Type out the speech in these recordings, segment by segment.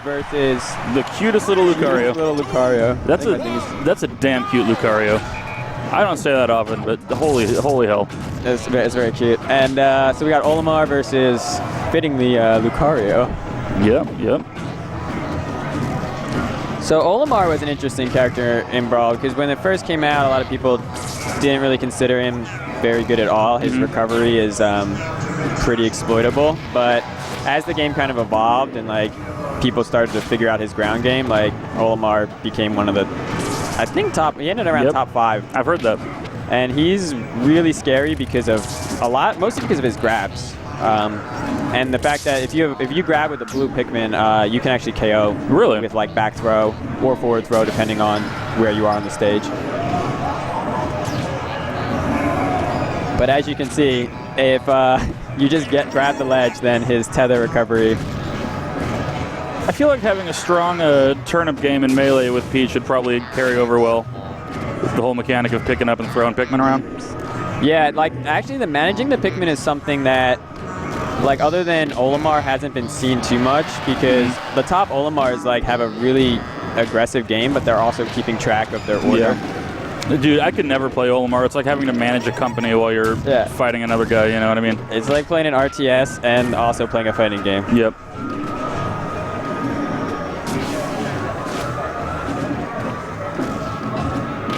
Versus the cutest little Lucario. That's a damn cute Lucario. I don't say that often, but holy hell. It's very cute. And so we got Olimar versus fittingly Lucario. Yep. So Olimar was an interesting character in Brawl because when it first came out, a lot of people didn't really consider him very good at all. His recovery is pretty exploitable, but as the game kind of evolved and like people started to figure out his ground game, like Olimar became one of the, I think he ended around top 5. I've heard that. And he's really scary because of mostly because of his grabs. And the fact that if you grab with the blue Pikmin, you can actually KO with like back throw or forward throw depending on where you are on the stage. But as you can see, if you just grab the ledge, then his tether recovery. I feel like having a strong turnip game in Melee with Peach should probably carry over well. The whole mechanic of picking up and throwing Pikmin around. Yeah, like actually managing the Pikmin is something that, like other than Olimar, hasn't been seen too much because the top Olimars like have a really aggressive game, but they're also keeping track of their order. Yeah. Dude, I could never play Olimar. It's like having to manage a company while you're fighting another guy, you know what I mean? It's like playing an RTS and also playing a fighting game. Yep.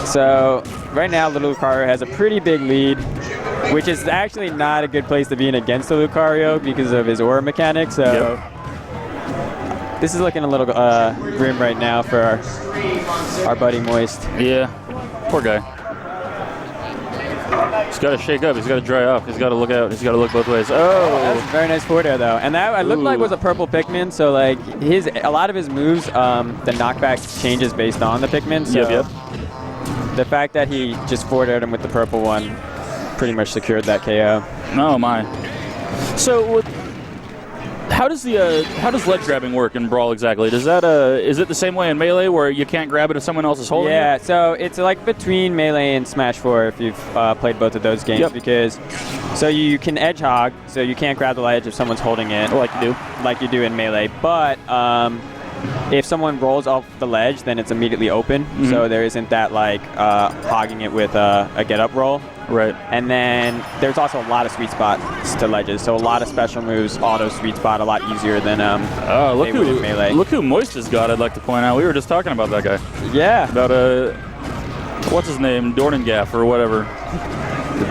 So right now, the Lucario has a pretty big lead, which is actually not a good place to be in against the Lucario because of his aura mechanic. So this is looking a little grim right now for our buddy Moist. Yeah, poor guy. He's got to shake up. He's got to dry off. He's got to look out. He's got to look both ways. Oh, that was a very nice forward air though, and that looked like was a purple Pikmin. So like a lot of his moves, the knockback changes based on the Pikmin. So the fact that he just forward aired him with the purple one pretty much secured that KO. Oh my! So how does ledge grabbing work in Brawl exactly? Does that is it the same way in Melee where you can't grab it if someone else is holding it? Yeah, so it's like between Melee and Smash 4 if you've played both of those games because so you can edge hog, so you can't grab the ledge if someone's holding it like you do in Melee, but if someone rolls off the ledge, then it's immediately open, so there isn't that like hogging it with a get-up roll. Right. And then there's also a lot of sweet spots to ledges, so a lot of special moves auto sweet spot a lot easier than look who Melee. Look who Moist has got. I'd like to point out. We were just talking about that guy. Yeah. About what's his name, Dornengaff or whatever.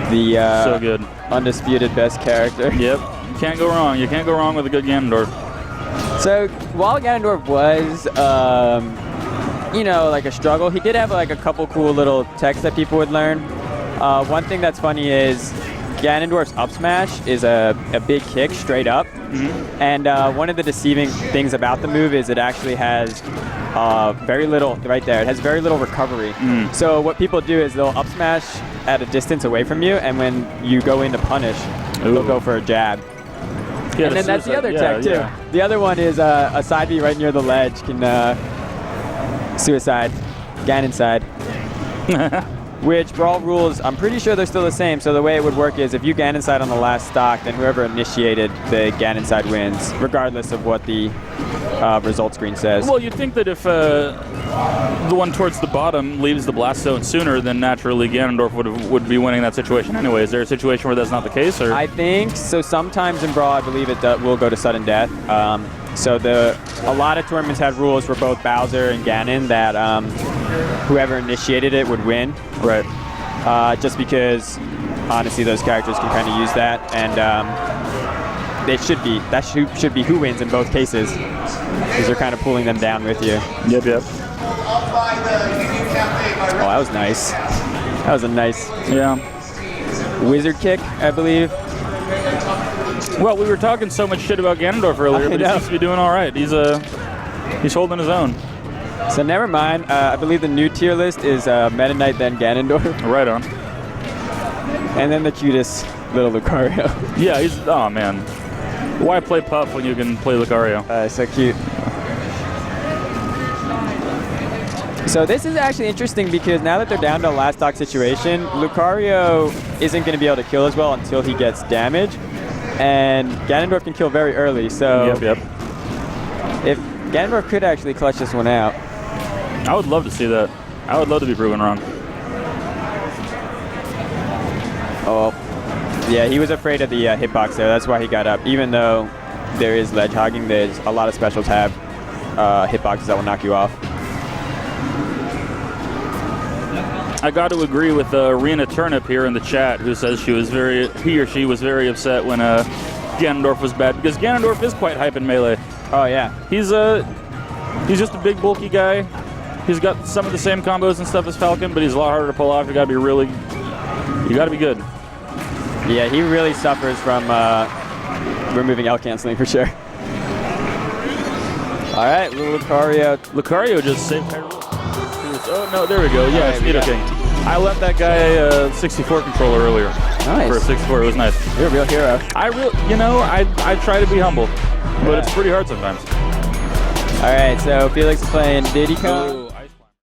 The so good, undisputed best character. Yep. You can't go wrong. You can't go wrong with a good Ganondorf. So while Ganondorf was, you know, like a struggle, he did have like a couple cool little techs that people would learn. One thing that's funny is Ganondorf's up smash is a big kick straight up. And one of the deceiving things about the move is it actually has very little, right there, it has very little recovery. So what people do is they'll up smash at a distance away from you, and when you go in to punish, they'll go for a jab. And then that's the other tech too. The other one is a side B right near the ledge can suicide, Ganon side. Which Brawl rules, I'm pretty sure they're still the same. So the way it would work is if you Ganon side on the last stock, then whoever initiated the Ganon side wins, regardless of what the result screen says. Well, you'd think that if the one towards the bottom leaves the blast zone sooner, then naturally Ganondorf would be winning that situation anyway. Is there a situation where that's not the case? Or? I think so. Sometimes in Brawl, I believe it will go to sudden death. So a lot of tournaments had rules for both Bowser and Ganon that whoever initiated it would win. Right. Just because, honestly, those characters can kind of use that, and that should be who wins in both cases, because you're kind of pulling them down with you. Yep. Oh, that was nice. That was a nice wizard kick, I believe. Well, we were talking so much shit about Ganondorf earlier, but he seems to be doing all right. He's holding his own. So never mind. I believe the new tier list is Meta Knight, then Ganondorf. Right on. And then the cutest little Lucario. Yeah, oh man. Why play Puff when you can play Lucario? So cute. So this is actually interesting because now that they're down to a last stock situation, Lucario isn't going to be able to kill as well until he gets damage. And Ganondorf can kill very early, so Ganondorf could actually clutch this one out. I would love to see that. I would love to be proven wrong. Oh, yeah, he was afraid of the hitbox there. That's why he got up. Even though there is ledge hogging, there's a lot of specials have hitboxes that will knock you off. I got to agree with Rena Turnip here in the chat, who says he or she was very upset when Ganondorf was bad, because Ganondorf is quite hype in Melee. Oh yeah, he's just a big bulky guy. He's got some of the same combos and stuff as Falcon, but he's a lot harder to pull off. You got to be good. Yeah, he really suffers from removing L canceling for sure. All right, Lil Lucario. Lucario just saved Hyrule. Oh no, there we go. Yeah, right, Zito King. I left that guy 64 controller earlier. Nice. For a 64, it was nice. You're a real hero. I try to be humble, but it's pretty hard sometimes. All right, so Felix is playing Diddy Kong.